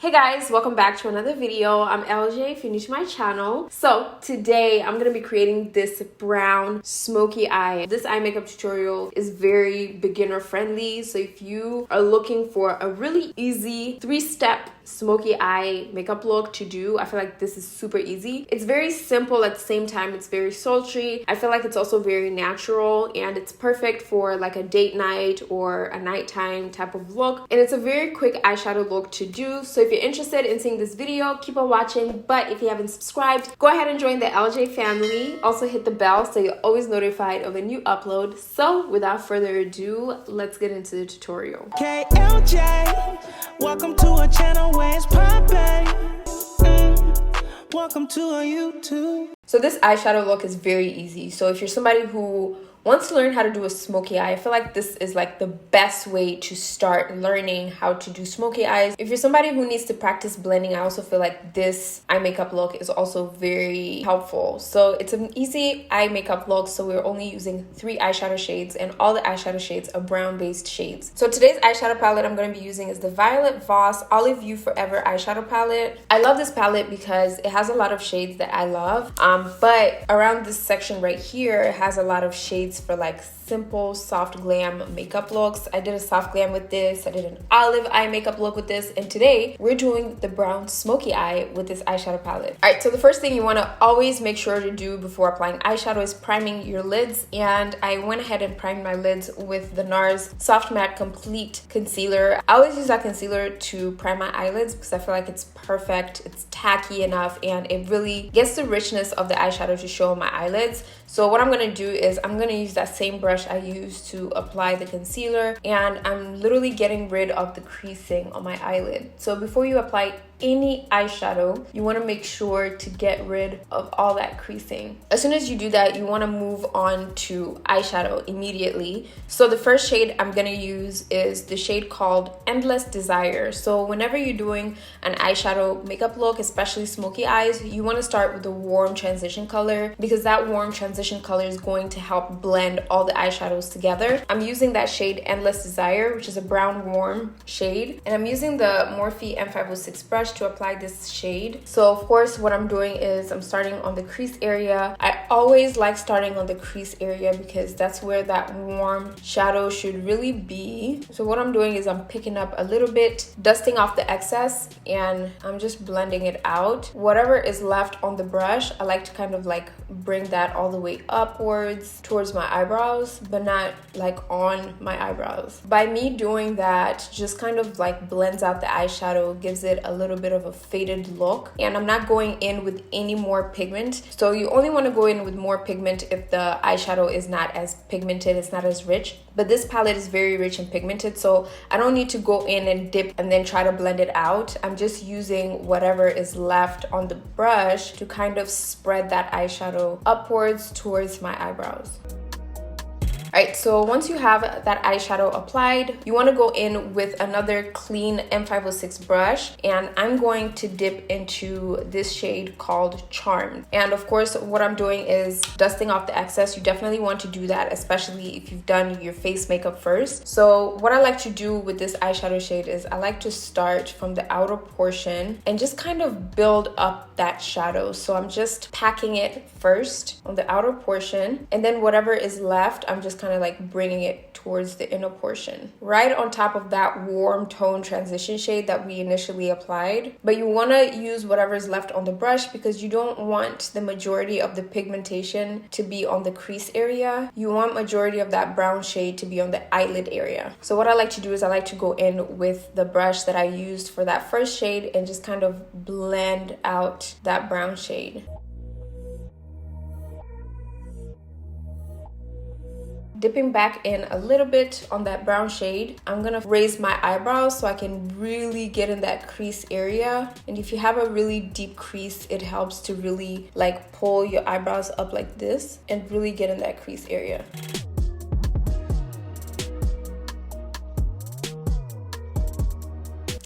Hey guys, welcome back to another video. I'm LJ, if you're new to my channel. So today I'm going to be creating this brown smoky eye. This eye makeup tutorial is very beginner friendly. So if you are looking for a really easy 3-step smoky eye makeup look to do, I feel like this is super easy. It's very simple at the same time. It's very sultry. I feel like it's also very natural and it's perfect for like a date night or a nighttime type of look. And it's a very quick eyeshadow look to do. So if you're interested in seeing this video, keep on watching. But if you haven't subscribed, go ahead and join the LJ family. Also hit the bell so you're always notified of a new upload. So without further ado, let's get into the tutorial. Okay, LJ, welcome to a channel where it's poppin'. Welcome to a YouTube. So this eyeshadow look is very easy. So if you're somebody who wants to learn how to do a smoky eye, I feel like this is like the best way to start learning how to do smoky eyes. If you're somebody who needs to practice blending, I also feel like this eye makeup look is also very helpful. So it's an easy eye makeup look. So we're only using 3 eyeshadow shades and all the eyeshadow shades are brown based shades. So today's eyeshadow palette I'm going to be using is the Violet Voss Olive You Forever eyeshadow palette. I love this palette because it has a lot of shades that I love. But around this section right here, it has a lot of shades for like simple soft glam makeup looks. I did a soft glam with this, I did an olive eye makeup look with this, and today we're doing the brown smoky eye with this eyeshadow palette. All right, so the first thing you want to always make sure to do before applying eyeshadow is priming your lids, and I went ahead and primed my lids with the NARS Soft Matte Complete Concealer. I always use that concealer to prime my eyelids because I feel like it's perfect, it's tacky enough, and it really gets the richness of the eyeshadow to show on my eyelids. So what I'm going to do is I'm going to use that same brush I used to apply the concealer, and I'm literally getting rid of the creasing on my eyelid. So before you apply any eyeshadow, you want to make sure to get rid of all that creasing. As soon as you do that, you want to move on to eyeshadow immediately. So the first shade I'm going to use is the shade called Endless Desire. So whenever you're doing an eyeshadow makeup look, especially smoky eyes, you want to start with a warm transition color because that warm transition color is going to help blend all the eyeshadows together. I'm using that shade Endless Desire, which is a brown warm shade, and I'm using the Morphe M506 brush to apply this shade. So of course what I'm doing is I'm starting on the crease area. I always like starting on the crease area because that's where that warm shadow should really be. So what I'm doing is I'm picking up a little bit, dusting off the excess, and I'm just blending it out. Whatever is left on the brush, I like to kind of like bring that all the way upwards towards my eyebrows, but not like on my eyebrows. By me doing that, just kind of like blends out the eyeshadow, gives it a little bit of a faded look, and I'm not going in with any more pigment. So you only want to go in with more pigment if the eyeshadow is not as pigmented, it's not as rich. But this palette is very rich and pigmented, so I don't need to go in and dip and then try to blend it out. I'm just using whatever is left on the brush to kind of spread that eyeshadow upwards towards my eyebrows. Alright, so once you have that eyeshadow applied, you want to go in with another clean M506 brush, and I'm going to dip into this shade called Charmed. And of course, what I'm doing is dusting off the excess. You definitely want to do that, especially if you've done your face makeup first. So what I like to do with this eyeshadow shade is I like to start from the outer portion and just kind of build up that shadow. So I'm just packing it first on the outer portion, and then whatever is left, I'm just kind of like bringing it towards the inner portion, right on top of that warm tone transition shade that we initially applied. But you want to use whatever is left on the brush because you don't want the majority of the pigmentation to be on the crease area. You want majority of that brown shade to be on the eyelid area. So what I like to do is I like to go in with the brush that I used for that first shade and just kind of blend out that brown shade. Dipping back in a little bit on that brown shade, I'm gonna raise my eyebrows so I can really get in that crease area. And if you have a really deep crease, it helps to really like pull your eyebrows up like this and really get in that crease area.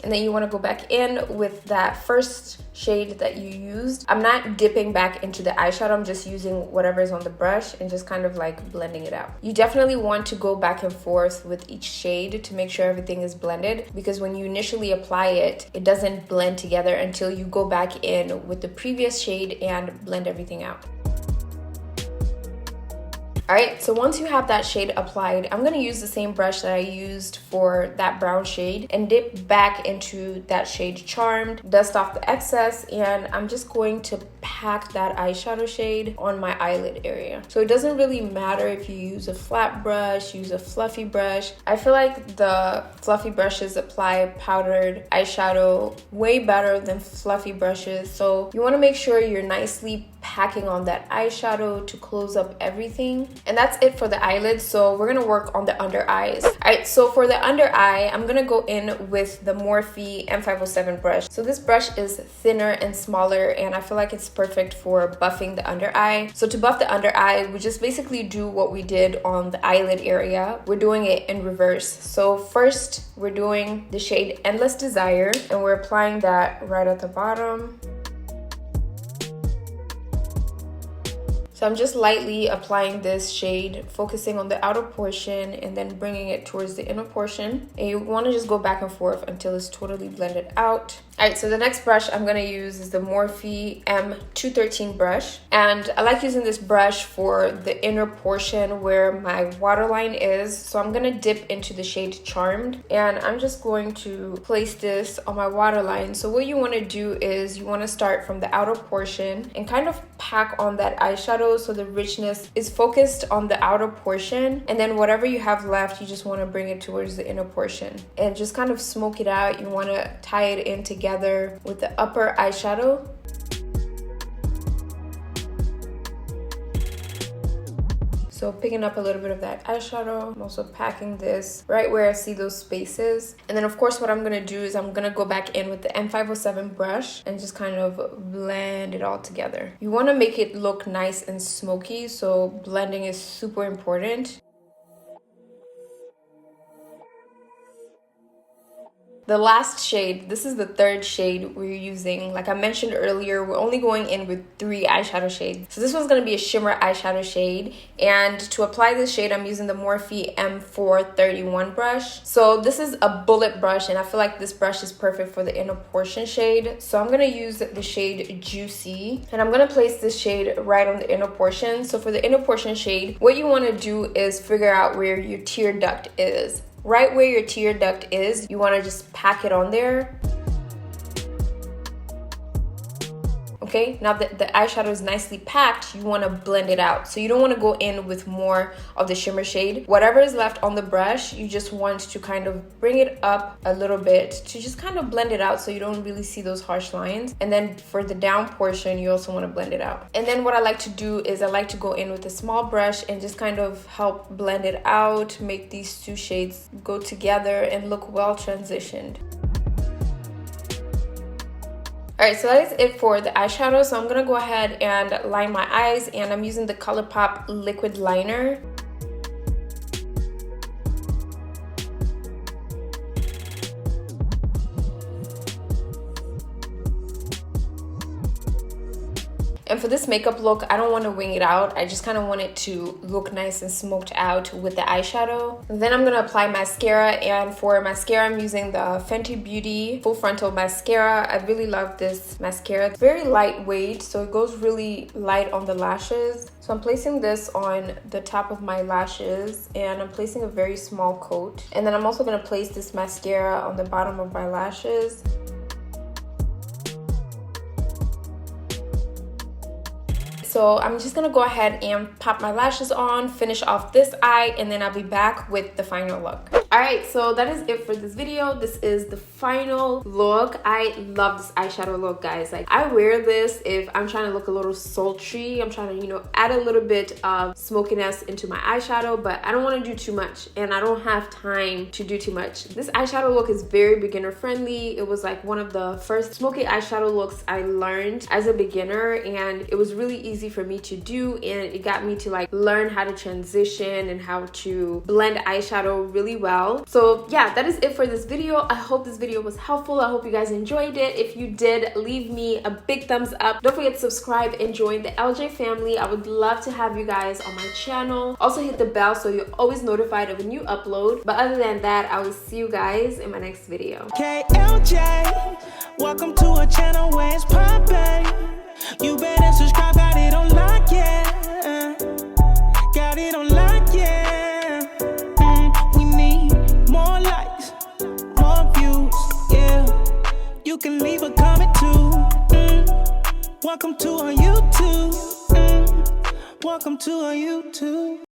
And and then you want to go back in with that first shade that you used. I'm not dipping back into the eyeshadow, I'm just using whatever is on the brush and just kind of like blending it out. You definitely want to go back and forth with each shade to make sure everything is blended, because when you initially apply it, it doesn't blend together until you go back in with the previous shade and blend everything out. Alright, so once you have that shade applied, I'm going to use the same brush that I used for that brown shade and dip back into that shade Charmed, dust off the excess, and I'm just going to pack that eyeshadow shade on my eyelid area. So it doesn't really matter if you use a flat brush, use a fluffy brush. I feel like the fluffy brushes apply powdered eyeshadow way better than fluffy brushes. So you want to make sure you're nicely packing on that eyeshadow to close up everything. And that's it for the eyelids. So we're gonna work on the under eyes. Alright, so for the under eye, I'm gonna go in with the Morphe M507 brush. So this brush is thinner and smaller, and I feel like it's perfect for buffing the under eye. So to buff the under eye, we just basically do what we did on the eyelid area. We're doing it in reverse. So first, we're doing the shade Endless Desire, and we're applying that right at the bottom. So I'm just lightly applying this shade, focusing on the outer portion and then bringing it towards the inner portion. And you want to just go back and forth until it's totally blended out. Alright, so the next brush I'm going to use is the Morphe M213 brush. And I like using this brush for the inner portion where my waterline is. So I'm going to dip into the shade Charmed, and I'm just going to place this on my waterline. So what you want to do is you want to start from the outer portion and kind of pack on that eyeshadow so the richness is focused on the outer portion, and then whatever you have left, you just want to bring it towards the inner portion and just kind of smoke it out. You want to tie it in together with the upper eyeshadow. So picking up a little bit of that eyeshadow, I'm also packing this right where I see those spaces. And then of course what I'm gonna do is I'm gonna go back in with the M507 brush and just kind of blend it all together. You wanna make it look nice and smoky, so blending is super important. The last shade, this is the third shade we're using. Like I mentioned earlier, we're only going in with 3 eyeshadow shades. So this one's gonna be a shimmer eyeshadow shade. And to apply this shade, I'm using the Morphe M431 brush. So this is a bullet brush, and I feel like this brush is perfect for the inner portion shade. So I'm gonna use the shade Juicy, and I'm gonna place this shade right on the inner portion. So for the inner portion shade, what you wanna do is figure out where your tear duct is. Right where your tear duct is, you want to just pack it on there. Okay, now that the eyeshadow is nicely packed, you want to blend it out. So you don't want to go in with more of the shimmer shade. Whatever is left on the brush, you just want to kind of bring it up a little bit to just kind of blend it out so you don't really see those harsh lines. And then for the down portion, you also want to blend it out. And then what I like to do is I like to go in with a small brush and just kind of help blend it out, make these 2 shades go together and look well transitioned. Alright, so that is it for the eyeshadow. So I'm going to go ahead and line my eyes, and I'm using the Colourpop liquid liner. And for this makeup look, I don't want to wing it out. I just kind of want it to look nice and smoked out with the eyeshadow. And then I'm going to apply mascara, and for mascara, I'm using the Fenty Beauty Full Frontal Mascara. I really love this mascara. It's very lightweight, so it goes really light on the lashes. So I'm placing this on the top of my lashes, and I'm placing a very small coat. And then I'm also going to place this mascara on the bottom of my lashes. So I'm just gonna go ahead and pop my lashes on, finish off this eye, and then I'll be back with the final look. Alright, so that is it for this video. This is the final look. I love this eyeshadow look, guys. Like, I wear this if I'm trying to look a little sultry. I'm trying to, you know, add a little bit of smokiness into my eyeshadow, but I don't want to do too much, and I don't have time to do too much. This eyeshadow look is very beginner friendly. It was like one of the first smoky eyeshadow looks I learned as a beginner, and it was really easy for me to do, and it got me to like learn how to transition and how to blend eyeshadow really well. well. So yeah, that is it for this video. I hope this video was helpful. I hope you guys enjoyed it. If you did, leave me a big thumbs up. Don't forget to subscribe and join the LJ family. I would love to have you guys on my channel. Also hit the bell so you're always notified of a new upload. But other than that, I will see you guys in my next video. KLJ, welcome to a channel where it's poppin'. You better subscribe, got it on lock, yeah. Got it on lock, yeah. We need more likes, more views, yeah. You can leave a comment too. Welcome to our YouTube. Welcome to our YouTube.